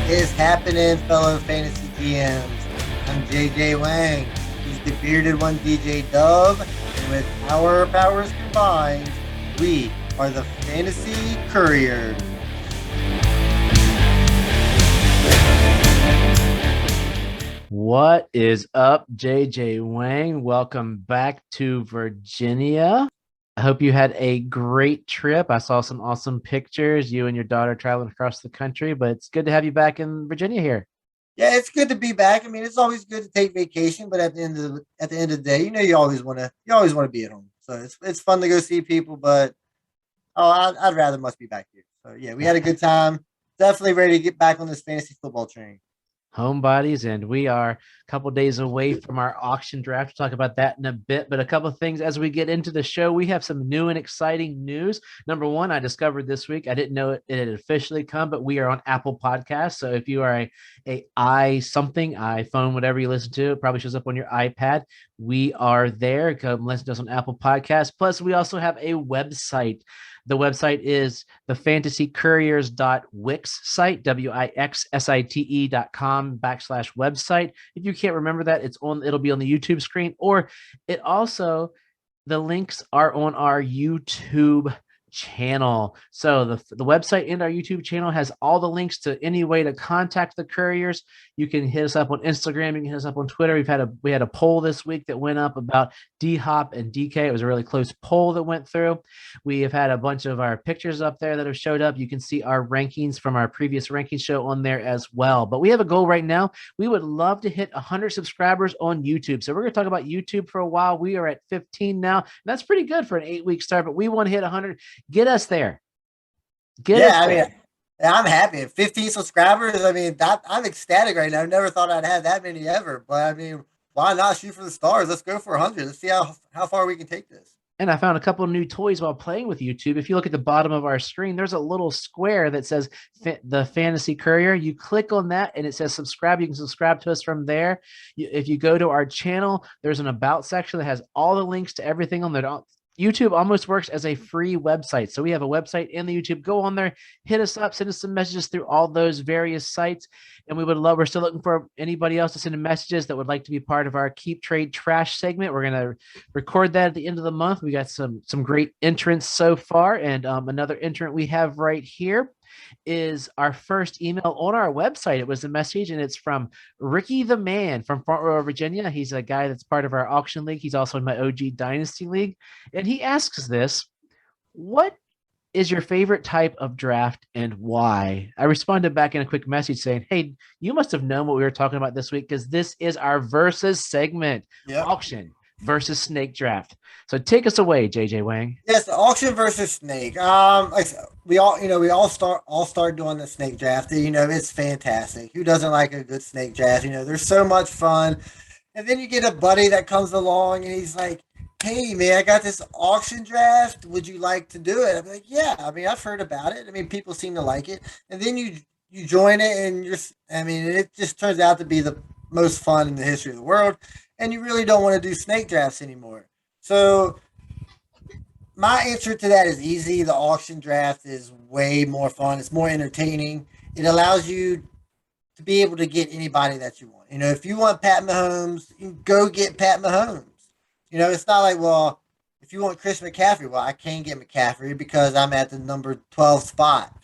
Is happening, fellow fantasy GMs? I'm JJ Wang. He's the bearded one, DJ Dub, and with our powers combined, we are the Fantasy Couriers. What is up, JJ Wang? Welcome back to Virginia. I hope you had a great trip. I saw some awesome pictures, you and your daughter traveling across the country, but it's good to have you back in Virginia here. Yeah, it's good to be back. I mean, it's always good to take vacation, but at the end of the day, you always want to be at home. So it's fun to go see people, but I'd rather must be back here. So yeah, we had a good time. Definitely ready to get back on this fantasy football train. Homebodies, and we are a couple days away from our auction draft. We'll talk about that in a bit, but a couple of things as we get into the show. We have some new and exciting news. Number one, I discovered this week, I didn't know it had officially come, but we are on Apple Podcasts. So if you are a iPhone, whatever you listen to, it probably shows up on your iPad. We are there. Come listen to us on Apple Podcasts. Plus, we also have a website. The website is the fantasycouriers.wix site, wixsite.com/website. If you can't remember that, it'll be on the YouTube screen, or it also, the links are on our YouTube channel. So the website and our YouTube channel has all the links to any way to contact the couriers. You can hit us up on Instagram. You can hit us up on Twitter. We had a poll this week that went up about D Hop and DK. It was a really close poll that went through. We have had a bunch of our pictures up there that have showed up. You can see our rankings from our previous ranking show on there as well. But we have a goal right now. We would love to hit 100 subscribers on YouTube. So we're going to talk about YouTube for a while. We are at 15 now. That's pretty good for an 8-week start, but we want to hit 100. Get us there. I'm happy at 15 subscribers. I mean, I'm ecstatic right now. I never thought I'd have that many ever, but I mean, why not shoot for the stars? Let's go for 100. Let's see how far we can take this. And I found a couple of new toys while playing with YouTube. If you look at the bottom of our screen, there's a little square that says the Fantasy Courier. You click on that and it says subscribe. You can subscribe to us from there. If you go to our channel, there's an about section that has all the links to everything on there. YouTube almost works as a free website. So we have a website and the YouTube. Go on there, hit us up, send us some messages through all those various sites. And we're still looking for anybody else to send in messages that would like to be part of our Keep Trade Trash segment. We're going to record that at the end of the month. We got some great entrants so far. And another entrant we have right here is our first email on our website. It was a message, and it's from Ricky the Man from Front Row, Virginia. He's a guy that's part of our auction league. He's also in my OG Dynasty League. And he asks this: what is your favorite type of draft and why? I responded back in a quick message saying, hey, you must have known what we were talking about this week, because this is our versus segment. Yep. Auction versus snake draft. So take us away, JJ Wang. Yes, the auction versus snake. We all start doing the snake draft. It's fantastic. Who doesn't like a good snake draft? There's so much fun. And then you get a buddy that comes along and he's like, hey man, I got this auction draft. Would you like to do it? I'm like, yeah. I mean, I've heard about it. I mean, people seem to like it. And then you join it, and it just turns out to be the most fun in the history of the world. And you really don't want to do snake drafts anymore. So my answer to that is easy. The auction draft is way more fun. It's more entertaining. It allows you to be able to get anybody that you want. If you want Pat Mahomes, you can go get Pat Mahomes. It's not like, well, if you want Chris McCaffrey, well, I can't get McCaffrey because I'm at the number 12 spot.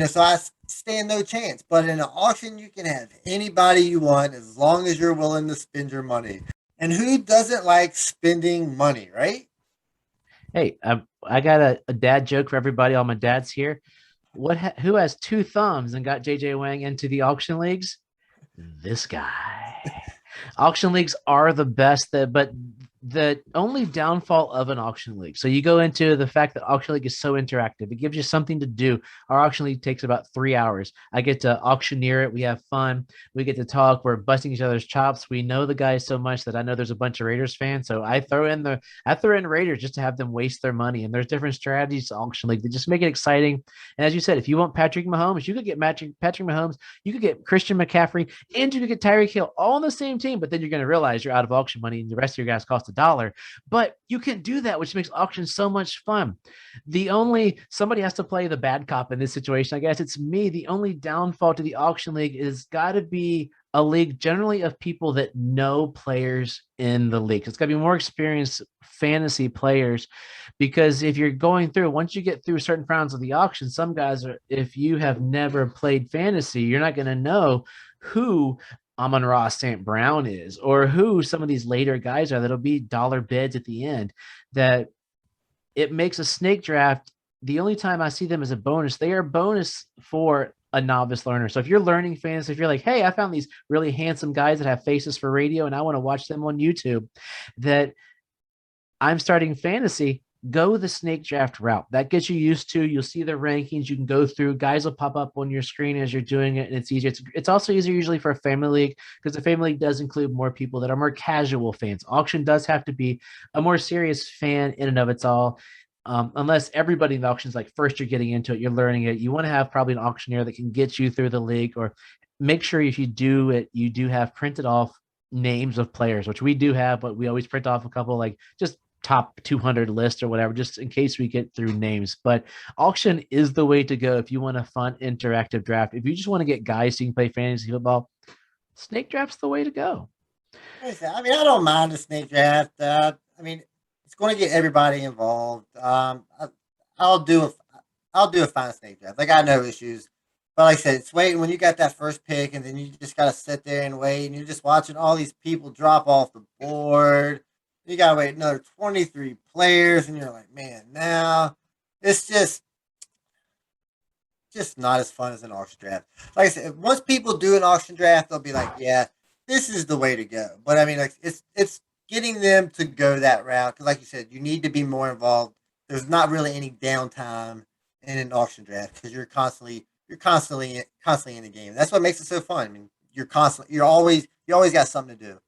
So I stand no chance. But in an auction, you can have anybody you want as long as you're willing to spend your money. And who doesn't like spending money, right? Hey, I got a dad joke for everybody. All my dads here. Who has two thumbs and got JJ Wang into the auction leagues? This guy. Auction leagues are the best, but the only downfall of an auction league. So you go into the fact that auction league is so interactive. It gives you something to do. Our auction league takes about 3 hours. I get to auctioneer it. We have fun. We get to talk. We're busting each other's chops. We know the guys so much that I know there's a bunch of Raiders fans. So I throw in Raiders just to have them waste their money. And there's different strategies to auction league that just make it exciting. And as you said, if you want Patrick Mahomes, you could get Patrick Mahomes, you could get Christian McCaffrey, and you could get Tyreek Hill all on the same team. But then you're going to realize you're out of auction money and the rest of your guys cost $1. But you can do that, which makes auctions so much fun. The only somebody has to play the bad cop in this situation. I guess it's me. The only downfall to the auction league is got to be a league generally of people that know players in the league. It's got to be more experienced fantasy players, because if you're going through, once you get through certain rounds of the auction, some guys are, if you have never played fantasy, you're not going to know who Amon-Ra St. Brown is, or who some of these later guys are that'll be dollar bids at the end. That it makes a snake draft. The only time I see them as a bonus, they are bonus for a novice learner. So if you're learning fantasy, if you're like, hey, I found these really handsome guys that have faces for radio and I want to watch them on YouTube, that I'm starting fantasy, go the snake draft route. That gets you used to. You'll see the rankings. You can go through. Guys will pop up on your screen as you're doing it, and it's easier. It's also easier usually for a family league, because the family league does include more people that are more casual fans. Auction does have to be a more serious fan in and of its all. Unless everybody in the auction is like, first you're getting into it, you're learning it. You want to have probably an auctioneer that can get you through the league, or make sure if you do it, you do have printed off names of players, which we do have, but we always print off a couple, like just top 200 list or whatever, just in case we get through names. But auction is the way to go if you want a fun interactive draft. If you just want to get guys so you can play fantasy football, snake draft's the way to go. I mean, I don't mind the snake draft. I mean, it's going to get everybody involved. I'll do a, I'll do a fine snake draft. I got no issues. But like I said, it's waiting when you got that first pick, and then you just got to sit there and wait, and you're just watching all these people drop off the board. You got to wait another 23 players, and you're like, man, now it's just not as fun as an auction draft. Like I said, once people do an auction draft, they'll be like, yeah, this is the way to go. But I mean, like it's getting them to go that route, because, like you said, you need to be more involved. There's not really any downtime in an auction draft, because you're constantly in the game. That's what makes it so fun. I mean, you always got something to do.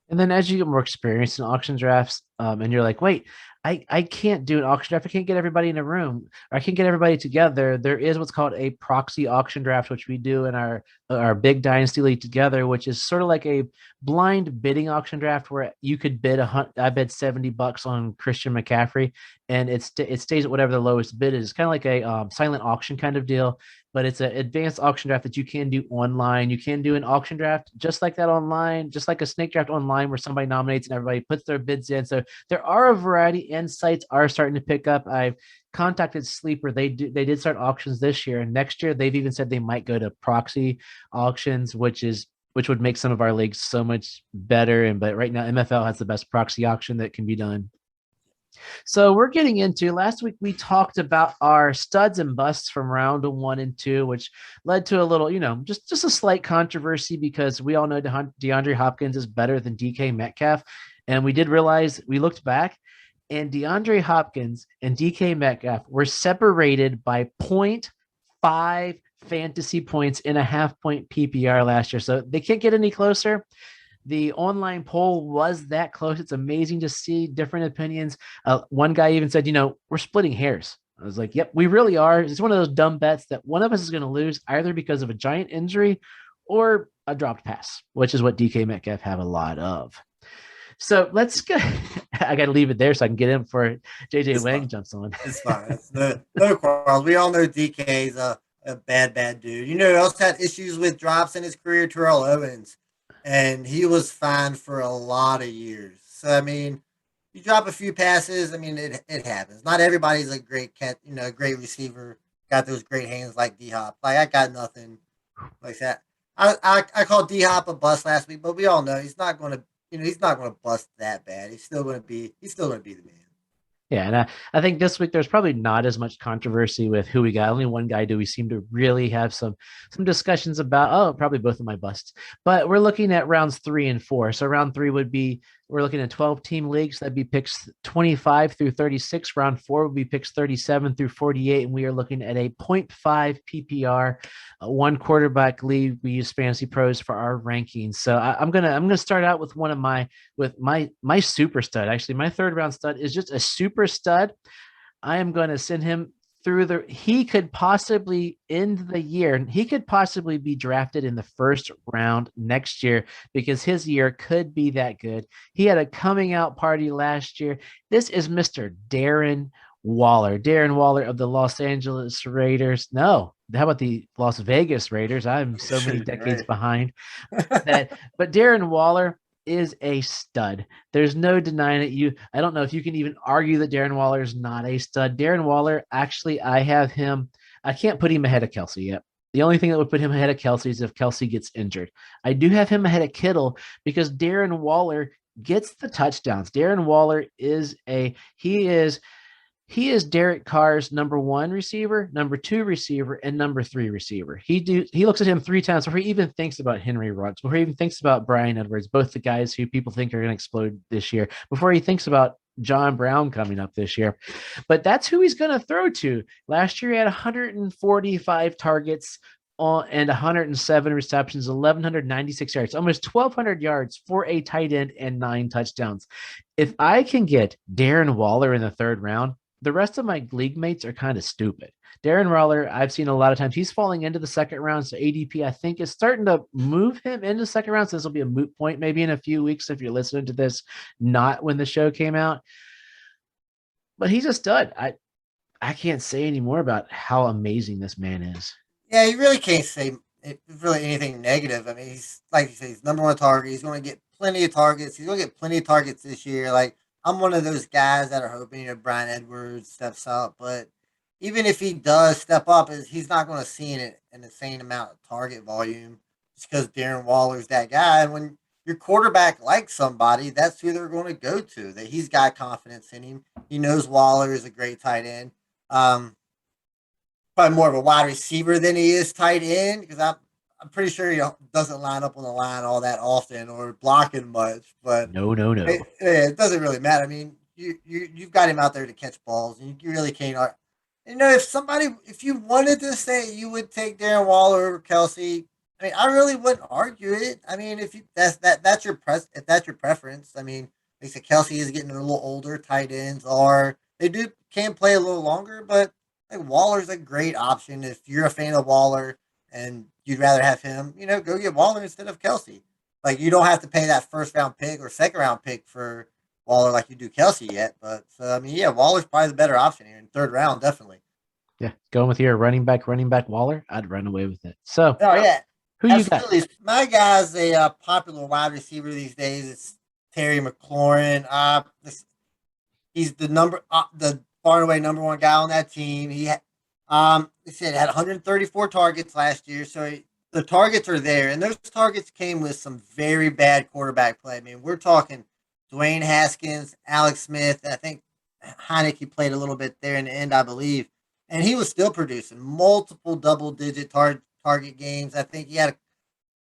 And then as you get more experience in auction drafts, and you're like, wait, I can't do an auction draft. I can't get everybody in a room, or I can't get everybody together. There is what's called a proxy auction draft, which we do in our big dynasty league together, which is sort of like a blind bidding auction draft where you could bid I bet $70 on Christian McCaffrey, and it stays at whatever the lowest bid is. It's kind of like a silent auction kind of deal, but it's an advanced auction draft that you can do online. You can do an auction draft just like that online, just like a snake draft online, where somebody nominates and everybody puts their bids in. So there are a variety, and sites are starting to pick up. I've contacted Sleeper. They did start auctions this year, and next year they've even said they might go to proxy auctions, which would make some of our leagues so much better. And but right now MFL has the best proxy auction that can be done. So we're getting into, last week we talked about our studs and busts from round 1 and 2, which led to a little, just a slight controversy, because we all know DeAndre Hopkins is better than DK Metcalf. And we did realize, we looked back, and DeAndre Hopkins and DK Metcalf were separated by zero point 0.5 fantasy points in a half-point PPR last year. So they can't get any closer. The online poll was that close. It's amazing to see different opinions. One guy even said, we're splitting hairs. I was like, yep, we really are. It's one of those dumb bets that one of us is going to lose, either because of a giant injury or a dropped pass, which is what DK Metcalf have a lot of. So let's go. I got to leave it there so I can get in for JJ It's Wang fine. jumps on. It's fine. It's no quarrels. We all know DK's a bad dude. He also had issues with drops in his career, Terrell Owens, and he was fined for a lot of years. So I mean, you drop a few passes. I mean, it happens. Not everybody's a great great receiver. Got those great hands like D Hop. Like, I got nothing like that. I called D Hop a bust last week, but we all know he's not going to bust that bad. He's still going to be the man. Yeah, and I think this week there's probably not as much controversy with who we got. Only one guy do we seem to really have some discussions about. Oh, probably both of my busts. But we're looking at rounds 3 and 4. So round 3 would be, we're looking at 12-team leagues. That'd be picks 25 through 36. Round 4 would be picks 37 through 48, and we are looking at a zero point 0.5 PPR, one quarterback league. We use Fantasy Pros for our rankings. So I'm gonna start out with my super stud. Actually, my third round stud is just a super stud. I am going to send him he could possibly end the year. He could possibly be drafted in the first round next year because his year could be that good. He had a coming out party last year. This is Mr. Darren Waller. Darren Waller of the Los Angeles Raiders. No, how about the Las Vegas Raiders? I'm so many decades Right. behind that. But Darren Waller is a stud. There's no denying it. I don't know if you can even argue that Darren Waller is not a stud. Darren Waller, actually, I have him. I can't put him ahead of Kelsey yet. The only thing that would put him ahead of Kelsey is if Kelsey gets injured. I do have him ahead of Kittle because Darren Waller gets the touchdowns. Darren Waller he is Derek Carr's number one receiver, number two receiver, and number three receiver. He looks at him three times before he even thinks about Henry Ruggs, before he even thinks about Brian Edwards, both the guys who people think are going to explode this year, before he thinks about John Brown coming up this year. But that's who he's going to throw to. Last year he had 145 targets and 107 receptions, 1,196 yards, almost 1,200 yards for a tight end and 9 touchdowns. If I can get Darren Waller in the third round, the rest of my league mates are kind of stupid. Darren Waller, I've seen a lot of times he's falling into the second round. So ADP, I think, is starting to move him into the second round. So this will be a moot point maybe in a few weeks if you're listening to this, not when the show came out. But he's a stud. I can't say any more about how amazing this man is. Yeah, you really can't say really anything negative. I mean, he's like you say, he's number one target. He's going to get plenty of targets. He's going to get plenty of targets this year. Like I'm one of those guys that are hoping Brian Edwards steps up, but even if he does step up, he's not going to see an insane amount of target volume just because Darren Waller's that guy. And when your quarterback likes somebody, that's who they're going to go to. That he's got confidence in him. He knows Waller is a great tight end. Um, Probably more of a wide receiver than he is tight end because I'm pretty sure he doesn't line up on the line all that often or blocking much. But No, no, no. it doesn't really matter. I mean, you've got him out there to catch balls, and you really can't. If you wanted to say you would take Darren Waller over Kelsey, I mean, I really wouldn't argue it. I mean, if you that's your if that's your preference. I mean, like I said, Kelsey is getting a little older. Tight ends are they do can play a little longer, but like Waller's a great option if you're a fan of Waller and you'd rather have him. Go get Waller instead of Kelsey. Like you don't have to pay that first round pick or second round pick for Waller like you do Kelsey yet. But so I mean, yeah, Waller's probably the better option here in third round, definitely. Yeah, going with your running back Waller, I'd run away with it. So, Oh yeah, who you got? absolutely. My guy's a popular wide receiver these days. It's Terry McLaurin. He's the far and away number one guy on that team. He said had 134 targets last year, so the targets are there, and those targets came with some very bad quarterback play. I mean, we're talking Dwayne Haskins, Alex Smith. I think Heineke played a little bit there in the end, I believe, and he was still producing multiple double-digit target games. I think he had a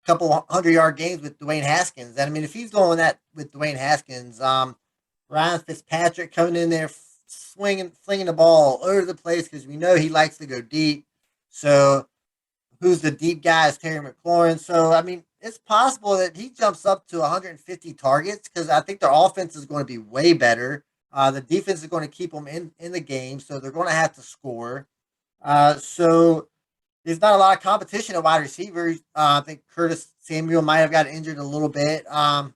couple 100-yard games with Dwayne Haskins. And I mean, if he's going that with Dwayne Haskins, Ryan Fitzpatrick coming in there flinging the ball all over the place because we know he likes to go deep. So who's the deep guy is Terry McLaurin. So I mean, it's possible that he jumps up to 150 targets because I think their offense is going to be way better. The defense is going to keep them in the game, so they're going to have to score. So there's not a lot of competition at wide receivers. I think Curtis Samuel might have got injured a little bit. I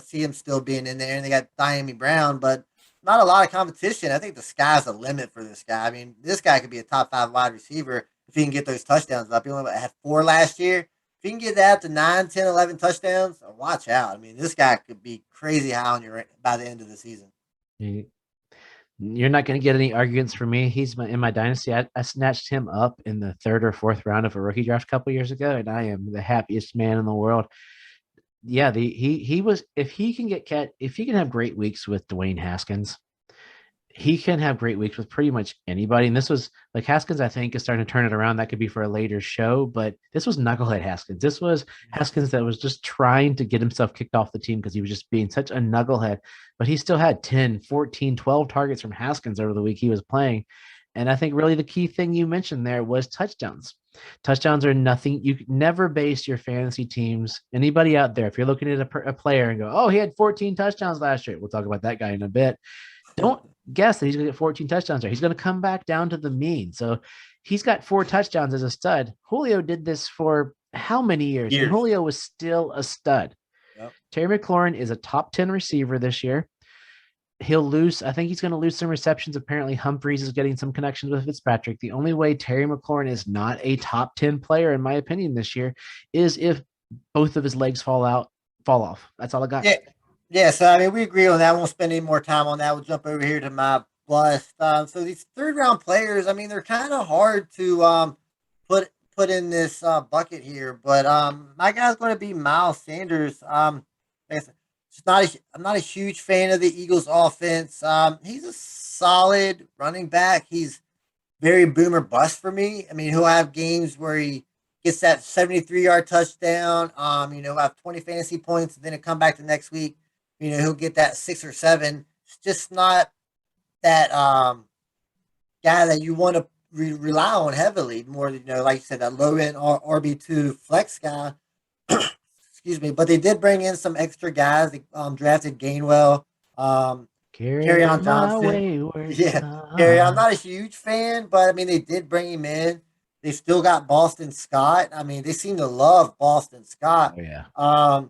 see him still being in there, and they got Diami Brown, but not a lot of competition. I think the sky's the limit for this guy. I mean, this guy could be a top 5 wide receiver if he can get those touchdowns up. He only had 4 last year. If he can get that to 9, 10, 11 touchdowns, watch out. I mean, this guy could be crazy high on your by the end of the season. You're not going to get any arguments from me. He's in my dynasty. I snatched him up in the third or fourth round of a rookie draft a couple years ago, and I am the happiest man in the world. Yeah, he was if he can have great weeks with Dwayne Haskins, he can have great weeks with pretty much anybody. And this was like Haskins, I think, is starting to turn it around. That could be for a later show, but this was knucklehead Haskins. This was Haskins that was just trying to get himself kicked off the team because he was just being such a knucklehead. But he still had 10, 14, 12 targets from Haskins over the week he was playing. And I think really the key thing you mentioned there was touchdowns. Touchdowns are nothing. You never base your fantasy teams. Anybody out there, if you're looking at a player and go, oh, he had 14 touchdowns last year, we'll talk about that guy in a bit. Don't guess that he's going to get 14 touchdowns there. He's going to come back down to the mean. So he's got 4 touchdowns as a stud. Julio did this for how many years? And Years. Julio was still a stud. Yep. Terry McLaurin is a top 10 receiver this year. He'll lose. I think he's going to lose some receptions. Apparently, Humphreys is getting some connections with Fitzpatrick. The only way Terry McLaurin is not a top 10 player, in my opinion, this year is if both of his legs fall off. That's all I got. Yeah. Yeah, so I mean, we agree on that. I won't spend any more time on that. We'll jump over here to my bust. So these third round players, I mean, they're kind of hard to put in this bucket here. But my guy's going to be Miles Sanders. It's not I'm not a huge fan of the Eagles' offense. He's a solid running back. He's very boomer bust for me. I mean, he'll have games where he gets that 73-yard touchdown. Have 20 fantasy points, and then he'll come back the next week. He'll get that 6 or 7. It's just not that guy that you want to rely on heavily. More, like you said, that low end RB2 flex guy. Excuse me, but they did bring in some extra guys. They drafted Gainwell, Carry Carry on on my Johnson. wayward Yeah, Carry. I'm son. not a huge fan, but I mean they did bring him in. They still got Boston Scott. I mean they seem to love Boston Scott. Oh, yeah.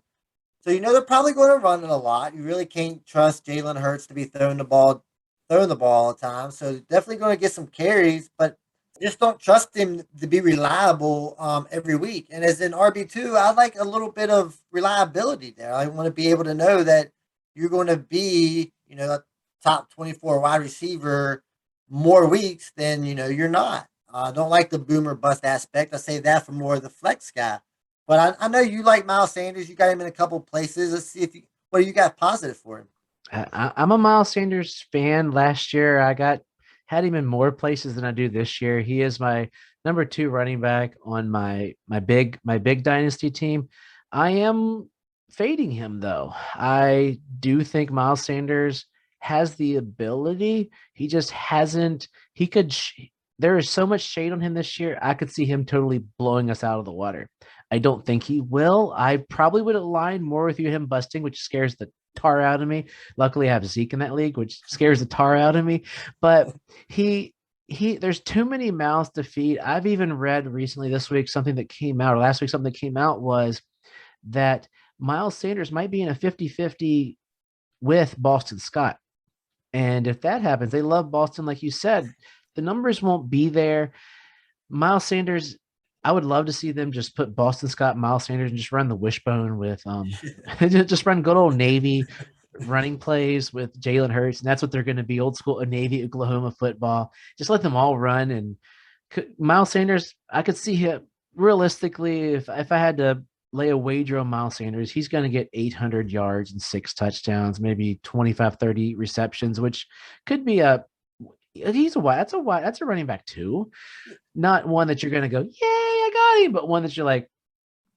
So they're probably going to run it a lot. You really can't trust Jalen Hurts to be throwing the ball all the time. So definitely going to get some carries, but just don't trust him to be reliable every week. And as an RB2, I like a little bit of reliability there. I want to be able to know that you're going to be, a top 24 wide receiver more weeks than, you're not. I don't like the boomer bust aspect. I say that for more of the flex guy. But I know you like Miles Sanders. You got him in a couple places. Let's see what do you got positive for him. I'm a Miles Sanders fan. Last year, had him in more places than I do this year. He is my number 2 running back on my big dynasty team. I am fading him though. I do think Miles Sanders has the ability. He just hasn't. He could. There is so much shade on him this year. I could see him totally blowing us out of the water. I don't think he will. I probably would align more with you him busting, which scares the tar out of me. Luckily, I have Zeke in that league, which scares the tar out of me. But there's too many mouths to feed. I've even read recently this week something that came out, or last week something that came out was that Miles Sanders might be in a 50-50 with Boston Scott. And if that happens, they love Boston, like you said. The numbers won't be there. Miles Sanders, I would love to see them just put Boston Scott, Miles Sanders, and just run the wishbone with just run good old Navy running plays with Jalen Hurts, and that's what they're going to be, old school Navy Oklahoma football. Just let them all run. And Miles Sanders, I could see him realistically, if I had to lay a wager on Miles Sanders, he's going to get 800 yards and 6 touchdowns, maybe 25-30 receptions, which could be that's a running back too. Not one that you're going to go, yay, I got him, but one that you're like,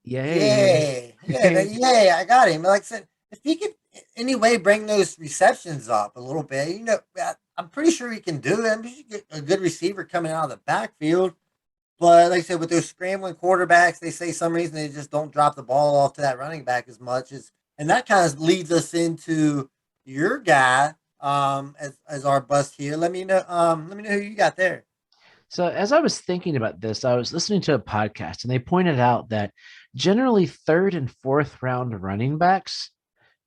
yay. Yeah, I got him. Like I said, if he could anyway bring those receptions up a little bit, I'm pretty sure he can do it. I mean, you get a good receiver coming out of the backfield. But like I said, with those scrambling quarterbacks, they say some reason they just don't drop the ball off to that running back as much as, and that kind of leads us into your guy as our bust here. Let me know. Let me know who you got there. So as I was thinking about this, I was listening to a podcast and they pointed out that generally third and fourth round running backs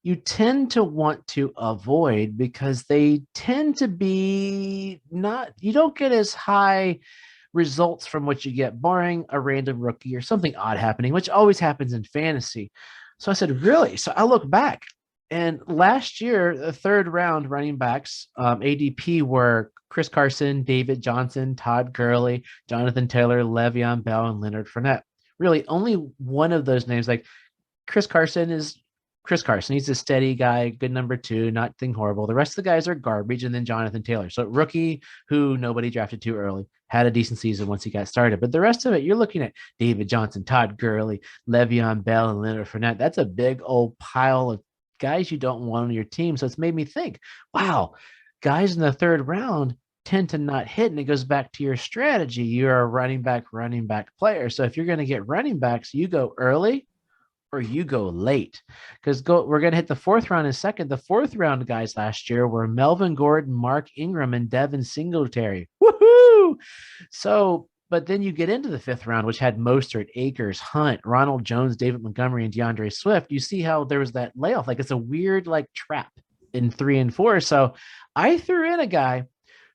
you tend to want to avoid because they tend to be not, you don't get as high results from what you get, barring a random rookie or something odd happening, which always happens in fantasy. So I said, really? So I look back, and last year, the third round running backs, ADP, were Chris Carson, David Johnson, Todd Gurley, Jonathan Taylor, Le'Veon Bell, and Leonard Fournette. Really, only one of those names, like Chris Carson, is Chris Carson. He's a steady guy, good number 2, nothing horrible. The rest of the guys are garbage, and then Jonathan Taylor. So rookie who nobody drafted too early, had a decent season once he got started. But the rest of it, you're looking at David Johnson, Todd Gurley, Le'Veon Bell, and Leonard Fournette. That's a big old pile of guys you don't want on your team. So it's made me think, wow, guys in the third round tend to not hit. And it goes back to your strategy. You're a running back player. So if you're going to get running backs, you go early or you go late. Because we're going to hit the fourth round in a second. The fourth round guys last year were Melvin Gordon, Mark Ingram, and Devin Singletary. Woohoo! So, but then you get into the fifth round, which had Mostert, Akers, Hunt, Ronald Jones, David Montgomery, and DeAndre Swift. You see how there was that layoff. Like it's a weird like trap in 3 and 4. So I threw in a guy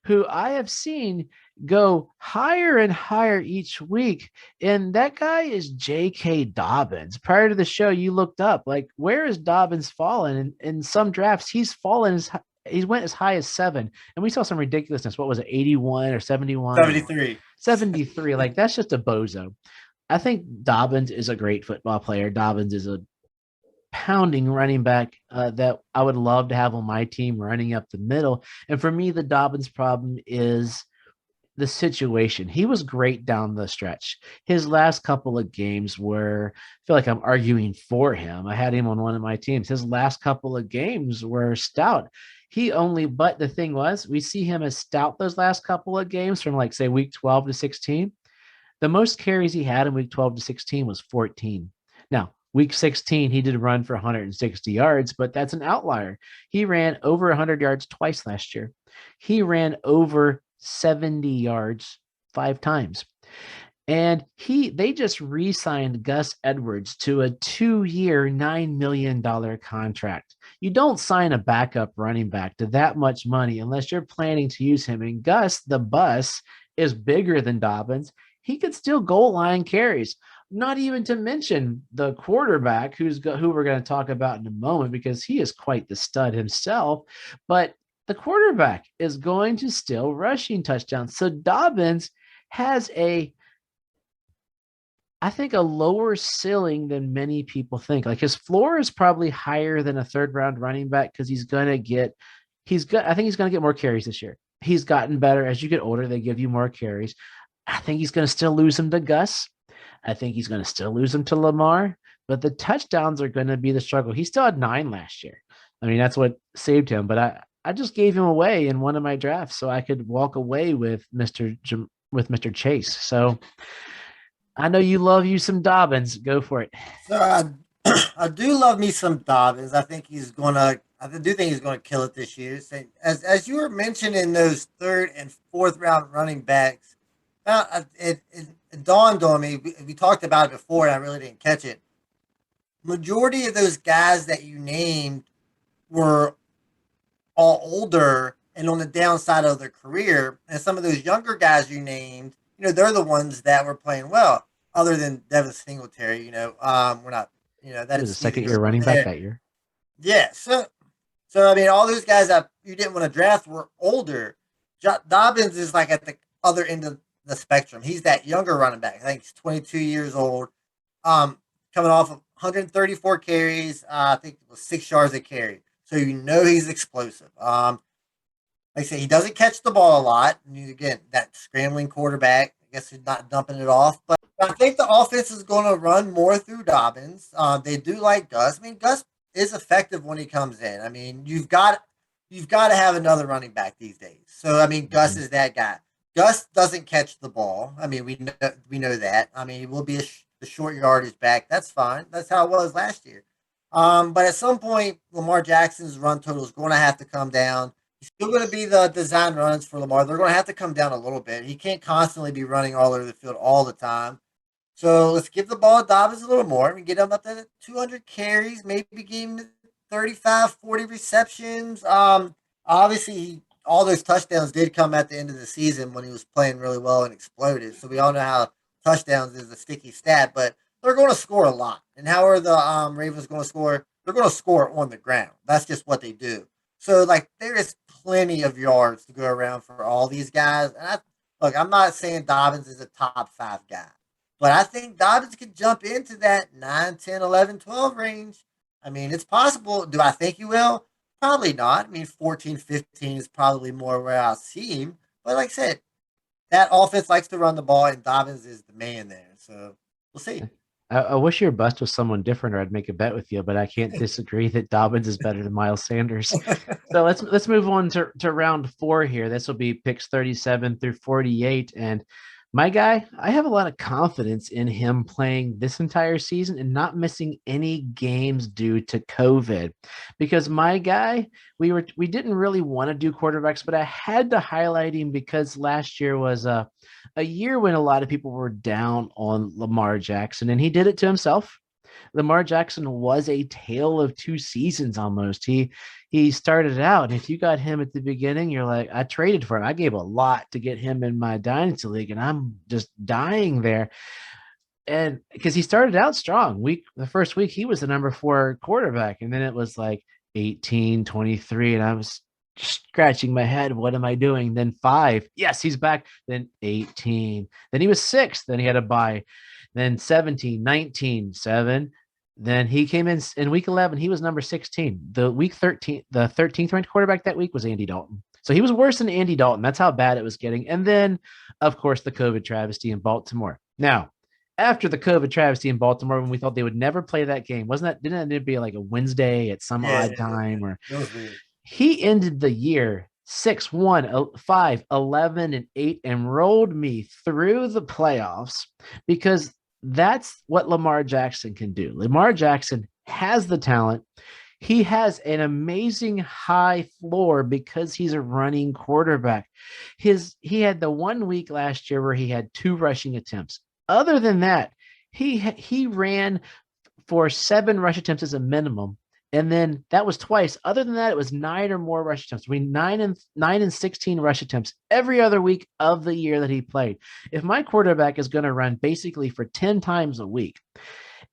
who I have seen go higher and higher each week. And that guy is J.K. Dobbins. Prior to the show, you looked up, like, where is Dobbins fallen? And in some drafts, he's fallen he went as high as 7. And we saw some ridiculousness. What was it, 81 or 71? 73. 73. Like, that's just a bozo. I think Dobbins is a great football player. Dobbins is a pounding running back that I would love to have on my team running up the middle. And for me, the Dobbins problem is the situation. He was great down the stretch. His last couple of games were, I feel like I'm arguing for him. I had him on one of my teams. His last couple of games were stout. But the thing was, we see him as stout those last couple of games from like, say, week 12 to 16. The most carries he had in week 12 to 16 was 14. Now, week 16, he did run for 160 yards, but that's an outlier. He ran over 100 yards twice last year. He ran over 70 yards 5 times. And they just re-signed Gus Edwards to a 2-year, $9 million contract. You don't sign a backup running back to that much money unless you're planning to use him. And Gus, the bus, is bigger than Dobbins. He could still goal line carries. Not even to mention the quarterback, who we're going to talk about in a moment, because he is quite the stud himself. But the quarterback is going to still rushing touchdowns. So Dobbins has I think, a lower ceiling than many people think. Like his floor is probably higher than a third round running back because I think he's going to get more carries this year. He's gotten better. As you get older, they give you more carries. I think he's going to still lose him to Gus. I think he's going to still lose him to Lamar, but the touchdowns are going to be the struggle. He still had 9 last year. I mean, that's what saved him, but I just gave him away in one of my drafts so I could walk away with Mr. Chase. So I know you love you some Dobbins. Go for it. So I do love me some Dobbins. I think he's gonna. I do think he's gonna kill it this year. So, as you were mentioning those third and fourth round running backs, it dawned on me. We talked about it before, and I really didn't catch it. Majority of those guys that you named were all older and on the downside of their career, and some of those younger guys you named, they're the ones that were playing well. Other than Devin Singletary, we're not, that He was is a second-year running back that year. Yeah, so I mean, all those guys that you didn't want to draft were older. Dobbins is like at the other end of the spectrum. He's that younger running back. I think he's 22 years old. Coming off of 134 carries, I think it was 6 yards a carry. So he's explosive. Like I say, he doesn't catch the ball a lot. And again, that scrambling quarterback. I guess he's not dumping it off, but I think the offense is going to run more through Dobbins. They do like Gus. I mean, Gus is effective when he comes in. I mean, you've got to have another running back these days. So I mean, Gus is that guy. Gus doesn't catch the ball. I mean, we know that. I mean, he will be the short yardage back. That's fine. That's how it was last year. But at some point, Lamar Jackson's run total is going to have to come down. He's still going to be the design runs for Lamar. They're going to have to come down a little bit. He can't constantly be running all over the field all the time. So let's give the ball to Dobbins a little more and get him up to 200 carries, maybe give him 35, 40 receptions. Obviously, all those touchdowns did come at the end of the season when he was playing really well and exploded. So we all know how touchdowns is a sticky stat, but they're going to score a lot. And how are the Ravens going to score? They're going to score on the ground. That's just what they do. So, there is plenty of yards to go around for all these guys. And I'm not saying Dobbins is a top 5 guy, but I think Dobbins could jump into that 9, 10, 11, 12 range. I mean, it's possible. Do I think he will? Probably not. I mean, 14, 15 is probably more where I'll see him. But like I said, that offense likes to run the ball, and Dobbins is the man there. So we'll see. I wish your bust was someone different, or I'd make a bet with you, but I can't disagree that Dobbins is better than Miles Sanders. So let's move on to round 4 here. This will be picks 37 through 48. And My guy, I have a lot of confidence in him playing this entire season and not missing any games due to COVID. Because my guy, we didn't really want to do quarterbacks, but I had to highlight him because last year was a year when a lot of people were down on Lamar Jackson, and he did it to himself. Lamar Jackson was a tale of two seasons almost. He started out, and if you got him at the beginning, you're like, I traded for him. I gave a lot to get him in my dynasty league, and I'm just dying there. And because he started out strong, the first week he was the number 4 quarterback, and then it was like 18, 23, and I was scratching my head. What am I doing? Then 5, yes, he's back. Then 18, then he was 6, then he had a bye, then 17, 19, 7. Then he came in week 11. He was number 16. The week 13, the 13th ranked quarterback that week was Andy Dalton. So he was worse than Andy Dalton. That's how bad it was getting. And then, of course, the COVID travesty in Baltimore. Now, after the COVID travesty in Baltimore, when we thought they would never play that game, didn't it be like a Wednesday at some Yeah, odd time? Or it was weird. he ended the year 6-1, 5-11-8, and rolled me through the playoffs because that's what Lamar Jackson can do. Lamar Jackson has the talent. He has an amazing high floor because he's a running quarterback. He had the 1 week last year where he had 2 rushing attempts. Other than that, he ran for 7 rush attempts as a minimum. And then that was twice. Other than that, it was 9 or more rush attempts. Between 9 and 16 rush attempts every other week of the year that he played. If my quarterback is going to run basically for 10 times a week,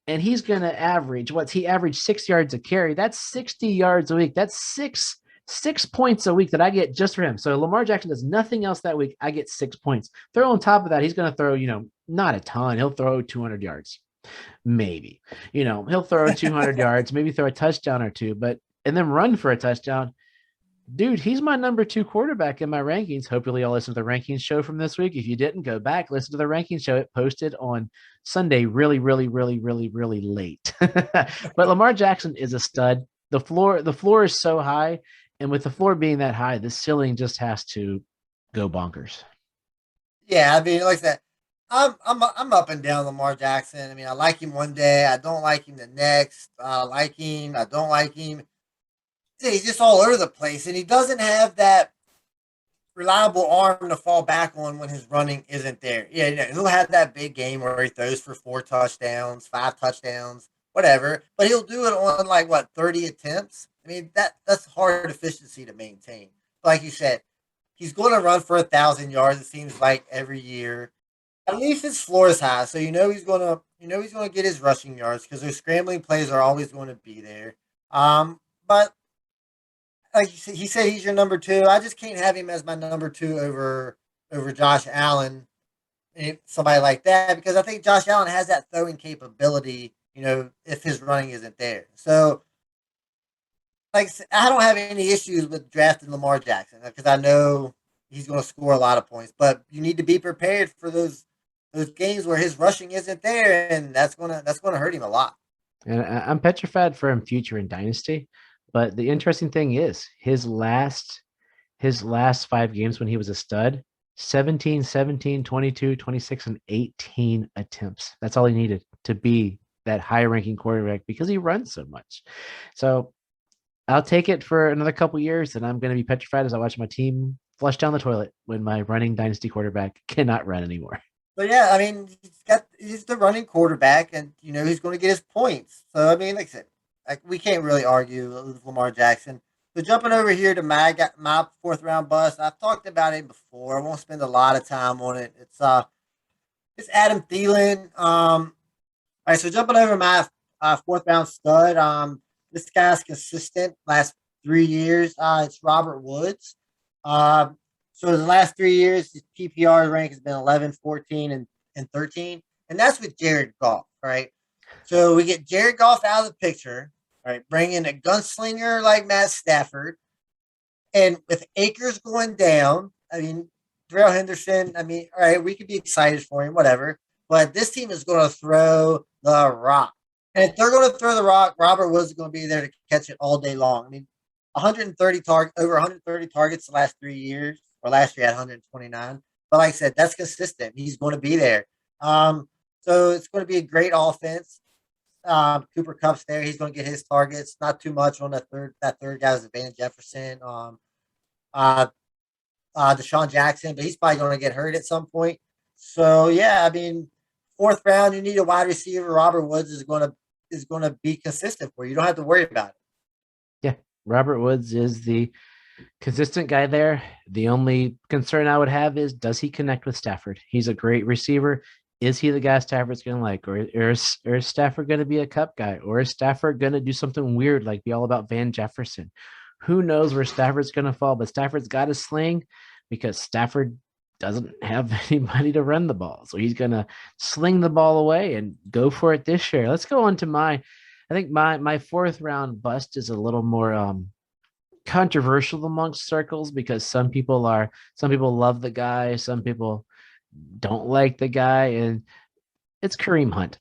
and he's going to average what's he averaged 6 yards a carry. That's 60 yards a week. That's six points a week that I get just for him. So Lamar Jackson does nothing else that week. I get 6 points. Throw on top of that, he's going to throw, not a ton. He'll throw 200 yards, maybe. He'll throw 200 yards, maybe throw a touchdown or two, and then run for a touchdown. Dude, he's my number 2 quarterback in my rankings. Hopefully, y'all listen to the rankings show from this week. If you didn't, go back, listen to the rankings show. It posted on Sunday, really, really, really, really, really late. But Lamar Jackson is a stud. The floor is so high, and with the floor being that high, the ceiling just has to go bonkers. Yeah, I mean, like I said, I'm up and down Lamar Jackson. I mean, I like him one day, I don't like him the next. I like him, I don't like him. He's just all over the place, and he doesn't have that reliable arm to fall back on when his running isn't there. Yeah, he'll have that big game where he throws for 4 touchdowns, 5 touchdowns, whatever. But he'll do it on like what 30 attempts. I mean that's hard efficiency to maintain. Like you said, he's going to run for 1,000 yards. It seems like every year. At least his floor is high, so he's gonna get his rushing yards because those scrambling plays are always going to be there. But like he said, he's your number 2. I just can't have him as my number 2 over Josh Allen, and somebody like that, because I think Josh Allen has that throwing capability. If his running isn't there, so like I don't have any issues with drafting Lamar Jackson because I know he's going to score a lot of points. But you need to be prepared for those games where his rushing isn't there, and that's gonna hurt him a lot. And I'm petrified for him future in Dynasty. But the interesting thing is his last 5 games when he was a stud, 17, 17, 22, 26, and 18 attempts. That's all he needed to be that high ranking quarterback because he runs so much. So I'll take it for another couple years, and I'm going to be petrified as I watch my team flush down the toilet when my running dynasty quarterback cannot run anymore. But yeah, I mean, he's the running quarterback, and he's going to get his points. So I mean, like I said, like we can't really argue with Lamar Jackson. So jumping over here to my 4th round bust, I've talked about it before. I won't spend a lot of time on it. It's Adam Thielen. All right, so jumping over my 4th round stud. This guy's consistent last 3 years. It's Robert Woods. Uh, so the last 3 years, his PPR rank has been 11, 14, and 13. And that's with Jared Goff, right? So we get Jared Goff out of the picture, right? Bring in a gunslinger like Matt Stafford. And with Akers going down, I mean, Darrell Henderson, I mean, all right, we could be excited for him, whatever. But this team is going to throw the rock. And if they're going to throw the rock, Robert Woods is going to be there to catch it all day long. I mean, over 130 targets the last 3 years, or last year at 129. But like I said, that's consistent. He's going to be there. So it's going to be a great offense. Cooper Cup's there. He's going to get his targets. Not too much on that third guy is Van Jefferson. Uh, Deshaun Jackson, but he's probably going to get hurt at some point. So yeah, I mean, fourth round, you need a wide receiver. Robert Woods is going to be consistent for you. You don't have to worry about it. Yeah, Robert Woods is the consistent guy there. The only concern I would have is, does he connect with Stafford? He's a great receiver. Is he the guy Stafford's going to like? Or is Stafford going to be a cup guy? Or is Stafford going to do something weird like be all about Van Jefferson? Who knows where Stafford's going to fall? But Stafford's got a sling because Stafford doesn't have anybody to run the ball. So he's going to sling the ball away and go for it this year. Let's go on to I think my fourth round bust is a little more controversial amongst circles because some people love the guy, some people don't like the guy, and it's Kareem Hunt.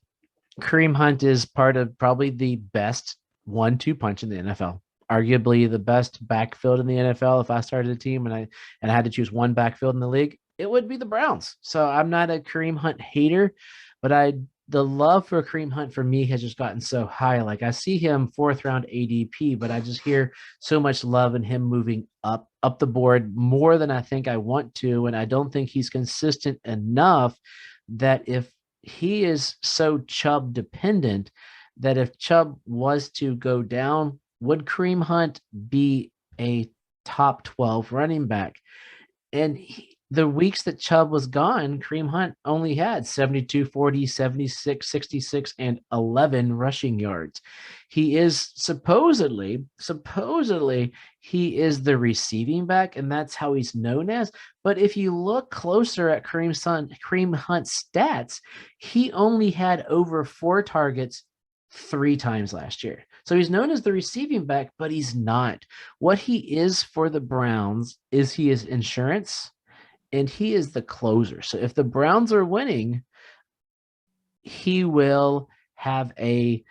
Kareem Hunt is part of probably the best 1-2 punch in the NFL. Arguably the best backfield in the NFL. If I started a team and I had to choose one backfield in the league, it would be the Browns. So I'm not a Kareem Hunt hater, but I the love for Kareem Hunt for me has just gotten so high. Like I see him fourth round ADP, but I just hear so much love in him moving up the board more than I think I want to, and I don't think he's consistent enough that if he is so Chubb dependent that if Chubb was to go down, would Kareem Hunt be a top 12 running back? And the weeks that Chubb was gone, Kareem Hunt only had 72, 40, 76, 66, and 11 rushing yards. He is supposedly, he is the receiving back, and that's how he's known as. But if you look closer at Kareem Hunt's stats, he only had over 4 targets 3 times last year. So he's known as the receiving back, but he's not. What he is for the Browns is he is insurance and he is the closer. So if the Browns are winning, he will have a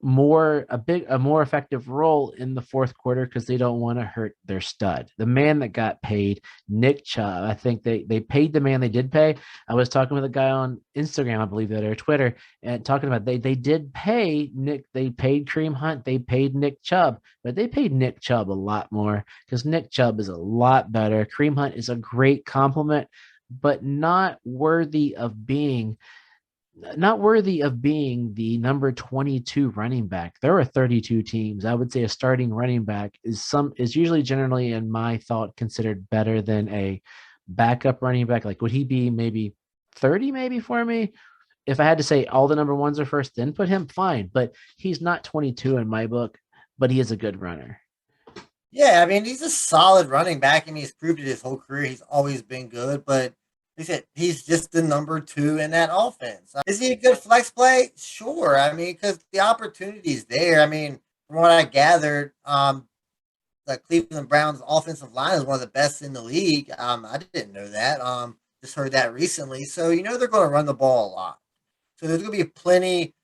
more effective role in the fourth quarter because they don't want to hurt their stud. The man that got paid, Nick Chubb. I think they paid the man they did pay. I was talking with a guy on Instagram, I believe that, or Twitter, and talking about they did pay Nick. They paid Kareem Hunt. They paid Nick Chubb, but they paid Nick Chubb a lot more because Nick Chubb is a lot better. Kareem Hunt is a great compliment, but not worthy of being the number 22 running back. There are 32 teams. I would say a starting running back is usually generally in my thought considered better than a backup running back. Like would he be maybe 30 maybe for me? If I had to say all the number ones are first, then put him, fine. But he's not 22 in my book, but he is a good runner. Yeah, I mean, he's a solid running back. I mean, he's proved it his whole career. He's always been good, but like I said, he's just the number two in that offense. Is he a good flex play? Sure. I mean, because the opportunity's there. I mean, from what I gathered, the Cleveland Browns offensive line is one of the best in the league. I didn't know that. Just heard that recently. So you know they're going to run the ball a lot. So there's going to be plenty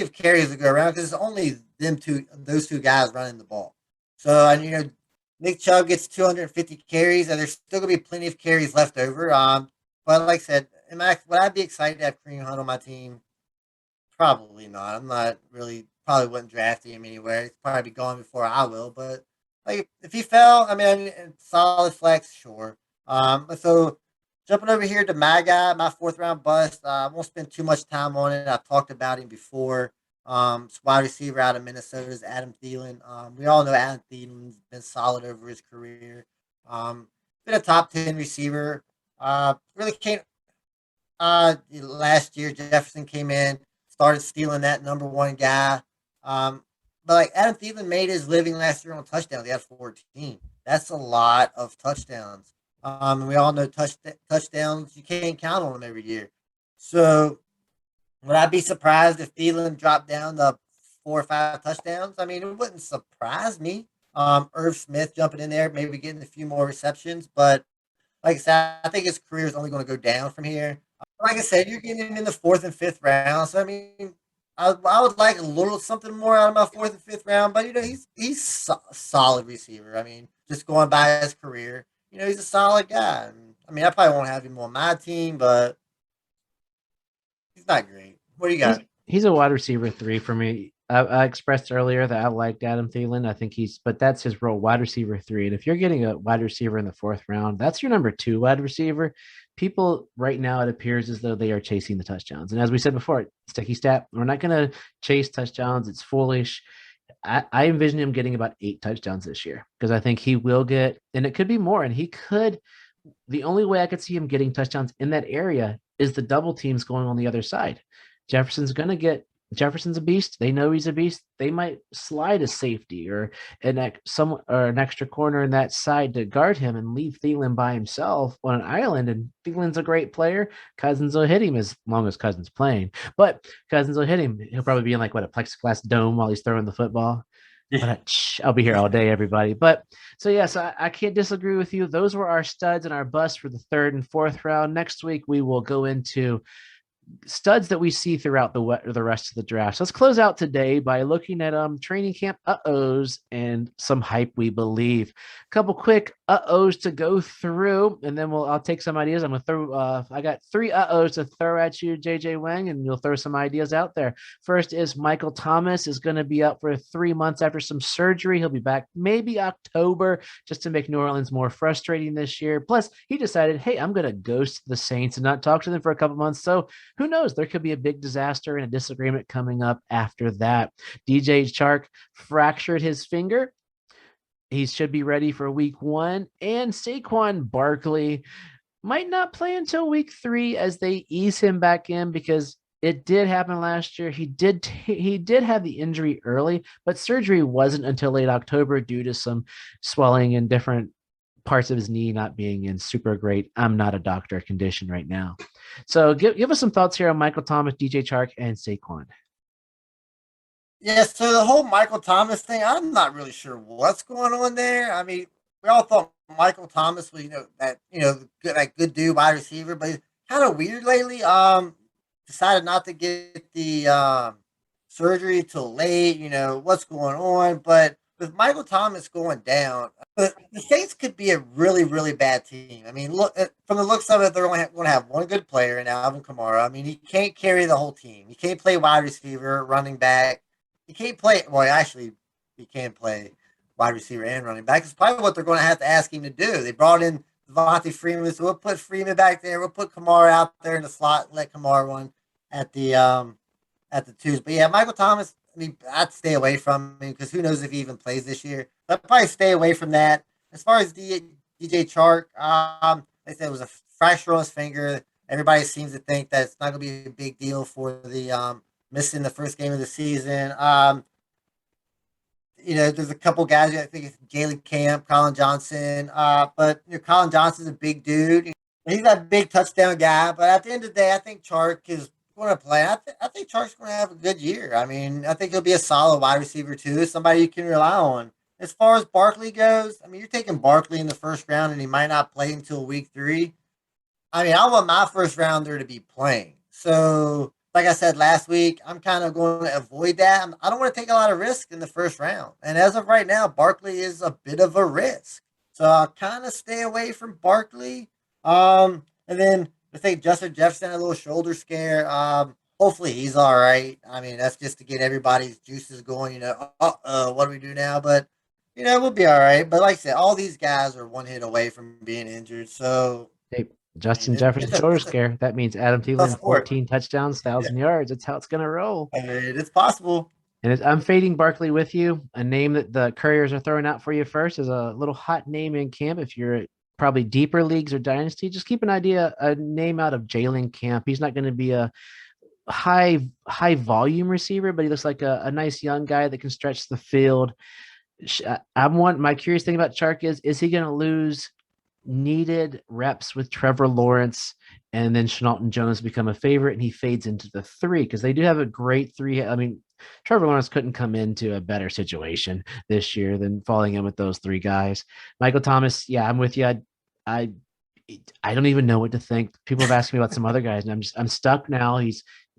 of carries to go around because it's only those two guys running the ball. So and Nick Chubb gets 250 carries, and there's still going to be plenty of carries left over. But like I said, would I be excited to have Kareem Hunt on my team? Probably not. I'm not really. Probably wouldn't draft him anywhere. He's probably be gone before I will. But like if he fell, I mean, solid flex, sure. So jumping over here to my guy, my fourth round bust. I won't spend too much time on it. I've talked about him before. It's wide receiver out of Minnesota is Adam Thielen. We all know Adam Thielen's been solid over his career. Been a top 10 receiver. Really can't last year Jefferson came in, started stealing that number one guy. But like Adam Thielen made his living last year on touchdowns. He had 14. That's a lot of touchdowns. And we all know touchdowns, you can't count on them every year. So would I be surprised if Thielen dropped down to 4 or 5 touchdowns? I mean, it wouldn't surprise me. Irv Smith jumping in there, maybe getting a few more receptions, but like I said, I think his career is only going to go down from here. Like I said, you're getting him in the fourth and fifth round. So I mean, I would like a little something more out of my fourth and fifth round, but he's a solid receiver. I mean, just going by his career, he's a solid guy. I mean, I probably won't have him on my team, but he's not great. What do you He's got? he's a wide receiver 3 for me. I expressed earlier that I liked Adam Thielen. I think but that's his role, wide receiver 3. And if you're getting a wide receiver in the fourth round, that's your number 2 wide receiver. People right now, it appears as though they are chasing the touchdowns. And as we said before, sticky stat, we're not going to chase touchdowns. It's foolish. I envision him getting about 8 touchdowns this year because I think he will get, and it could be more. And he could, the only way I could see him getting touchdowns in that area is the double teams going on the other side. Jefferson's going to get Jefferson's a beast. They know he's a beast. They might slide a safety or an extra corner in that side to guard him and leave Thielen by himself on an island. And Thielen's a great player. Cousins will hit him as long as Cousins playing, but Cousins will hit him. He'll probably be in like what, a plexiglass dome while he's throwing the football. Yeah. But I'll be here all day, everybody. But so yes, I can't disagree with you. Those were our studs and our busts for the third and fourth round. Next week we will go into studs that we see throughout the rest of the draft. So let's close out today by looking at training camp uh-ohs and some hype we believe. A couple quick uh-ohs to go through, and then I'll take some ideas. I'm gonna throw I got 3 uh-ohs to throw at you, JJ Wang, and you'll throw some ideas out there. First is Michael Thomas is going to be out for 3 months after some surgery. He'll be back maybe October, just to make New Orleans more frustrating this year. Plus, he decided, hey, I'm going to ghost the Saints and not talk to them for a couple months. So who knows? There could be a big disaster and a disagreement coming up after that. DJ Chark fractured his finger. He should be ready for week 1. And Saquon Barkley might not play until week 3 as they ease him back in, because it did happen last year. He did have the injury early, but surgery wasn't until late October due to some swelling in different parts of his knee not being in super great, I'm not a doctor condition right now. So give us some thoughts here on Michael Thomas, DJ Chark, and Saquon. Yeah, so the whole Michael Thomas thing, I'm not really sure what's going on there. I mean, we all thought Michael Thomas was, that good dude, wide receiver, but he's kind of weird lately. Decided not to get the surgery till late. You know what's going on, but with Michael Thomas going down, the Saints could be a really, really bad team. I mean, look from the looks of it, they're only going to have one good player in Alvin Kamara. I mean, he can't carry the whole team. He can't play wide receiver, running back. He can't play. Well, actually, he can play wide receiver and running back. It's probably what they're going to have to ask him to do. They brought in Devontae Freeman, so we'll put Freeman back there. We'll put Kamara out there in the slot, and let Kamara run at the twos. But yeah, Michael Thomas. I mean, I'd stay away from him because who knows if he even plays this year. So I'd probably stay away from that. As far as DJ Chark, they said it was a fracture on his finger. Everybody seems to think that it's not going to be a big deal for the missing the first game of the season. There's a couple guys. I think it's Jalen Camp, Colin Johnson. But Colin Johnson's a big dude. He's a big touchdown guy. But at the end of the day, I think Chark is going to play. I think Chark's going to have a good year. I mean, I think he'll be a solid wide receiver too, somebody you can rely on. As far as Barkley goes, I mean, you're taking Barkley in the first round, and he might not play until week 3. I mean, I want my first rounder to be playing. So, like I said last week, I'm kind of going to avoid that. I don't want to take a lot of risk in the first round. And as of right now, Barkley is a bit of a risk. So I'll kind of stay away from Barkley. And then I think Justin Jefferson had a little shoulder scare. Hopefully he's all right. I mean, that's just to get everybody's juices going. What do we do now? But we'll be all right. But like I said, all these guys are one hit away from being injured. So Hey, I mean, Justin Jefferson shoulder it's a scare. That means Adam tough Thielen, sport. 14 touchdowns, Yeah, 1,000 yards. That's how it's going to roll. I mean, it's possible. And I'm fading Barkley with you. A name that the Couriers are throwing out for you first is a little hot name in camp. If you're probably deeper leagues or dynasty, just keep a name out of Jalen Camp. He's not going to be a high volume receiver, but he looks like a nice young guy that can stretch the field. My curious thing about Chark is he going to lose needed reps with Trevor Lawrence and then Shelton Jones become a favorite and he fades into the 3 because they do have a great 3. I mean, Trevor Lawrence couldn't come into a better situation this year than falling in with those 3 guys. Michael Thomas, yeah, I'm with you. I don't even know what to think. People have asked me about some other guys, and I'm stuck now.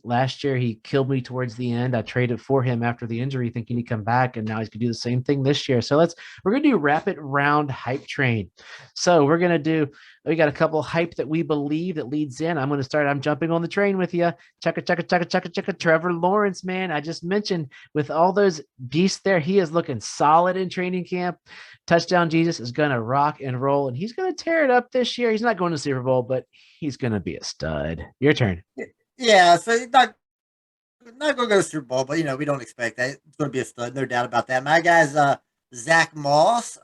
last year he killed me towards the end. I traded for him after the injury, thinking he'd come back, and now he's gonna do the same thing this year. So we're gonna do rapid round hype train. So we got a couple hype that we believe that leads in. I'm jumping on the train with you. Check. Trevor Lawrence, man. I just mentioned with all those beasts there, he is looking solid in training camp. Touchdown Jesus is gonna rock and roll, and he's gonna tear it up this year. He's not going to Super Bowl, but he's gonna be a stud. Your turn. Yeah, so he's not going to go to Super Bowl, but we don't expect that. It's going to be a stud, no doubt about that. My guy's Zach Moss.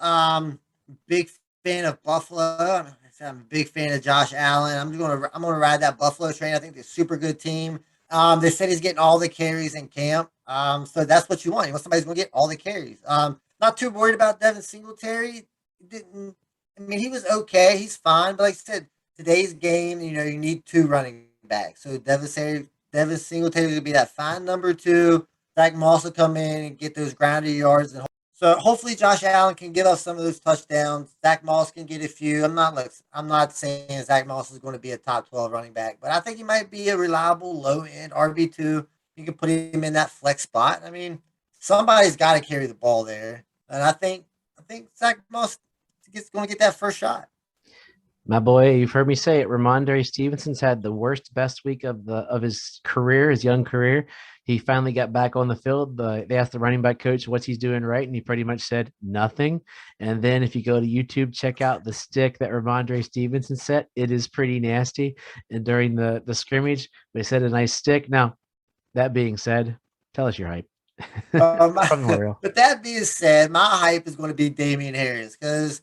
Big fan of Buffalo. I'm a big fan of Josh Allen. I'm gonna ride that Buffalo train. I think they're a super good team. They said he's getting all the carries in camp. So that's what you want. You want somebody who's going to get all the carries. Not too worried about Devin Singletary. Didn't I mean he was okay. He's fine, but like I said, today's game, you need two running backs. So Devin Singletary is going to be that fine number two. Zach Moss will come in and get those grounded yards. So hopefully Josh Allen can give us some of those touchdowns. Zach Moss can get a few. I'm not saying Zach Moss is going to be a top 12 running back, but I think he might be a reliable low end RB2. You can put him in that flex spot. I mean, somebody's got to carry the ball there, and I think Zach Moss is going to get that first shot. My boy, you've heard me say it. Ramondre Stevenson's had the worst best week of his career, his young career. He finally got back on the field. They asked the running back coach what's he's doing right, and he pretty much said nothing. And then if you go to YouTube, check out the stick that Ramondre Stevenson set. It is pretty nasty. And during the scrimmage, they said a nice stick. Now, that being said, tell us your hype. From Oriole. But that being said, my hype is going to be Damian Harris because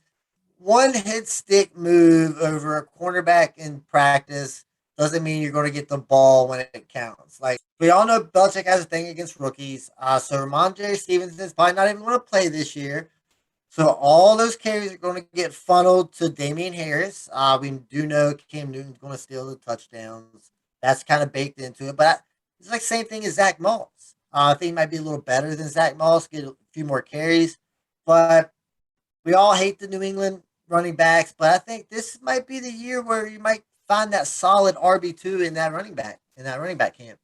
one hit stick move over a cornerback in practice doesn't mean you're going to get the ball when it counts. Like we all know, Belichick has a thing against rookies. So Ramondre Stevenson is probably not even going to play this year. So all those carries are going to get funneled to Damian Harris. We do know Cam Newton's going to steal the touchdowns. That's kind of baked into it. But it's like same thing as Zach Moss. I think he might be a little better than Zach Moss, get a few more carries. But we all hate the New England running backs, but I think this might be the year where you might find that solid RB2 in that running back camp.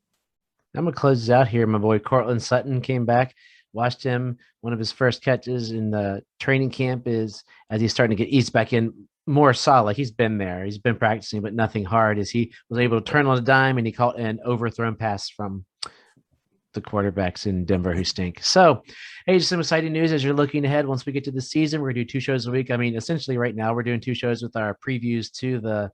I'm gonna close this out here. My boy Cortland Sutton came back. Watched him. One of his first catches in the training camp is as he's starting to get eased back in more solid. He's been there. He's been practicing, but nothing hard. As he was able to turn on a dime and he caught an overthrown pass from the quarterbacks in Denver who stink. So, hey, just some exciting news as you're looking ahead. Once we get to the season, we're gonna do 2 shows a week. I mean, essentially right now we're doing 2 shows with our previews to the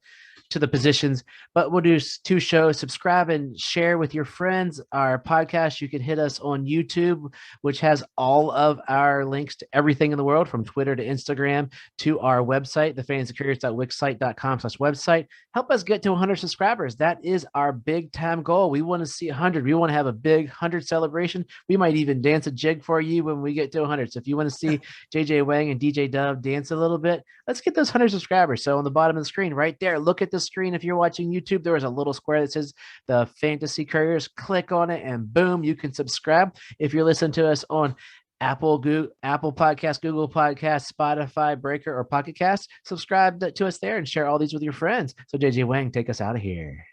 positions, but we'll do 2 shows. Subscribe and share with your friends our podcast. You can hit us on YouTube, which has all of our links to everything in the world, from Twitter to Instagram to our website, thefantasycouriers.wixsite.com/website. Help us get to 100 subscribers. That is our big time goal. We want to see 100. We want to have a big 100 celebration. We might even dance a jig for you when we get to 100. So if you want to see JJ Wang and DJ Dub dance a little bit, let's get those 100 subscribers. So on the bottom of the screen right there, look at the screen. If you're watching YouTube, there is a little square that says the Fantasy Couriers. Click on it and boom, you can subscribe. If you're listening to us on Apple Podcast, Google Podcast, Spotify, Breaker, or Pocket Cast, subscribe to us there and share all these with your friends. So JJ Wang, take us out of here.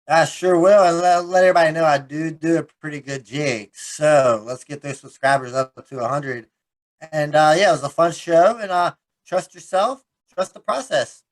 I sure will. And let everybody know I do a pretty good jig. So let's get those subscribers up to 100. And yeah, it was a fun show. And trust yourself, trust the process.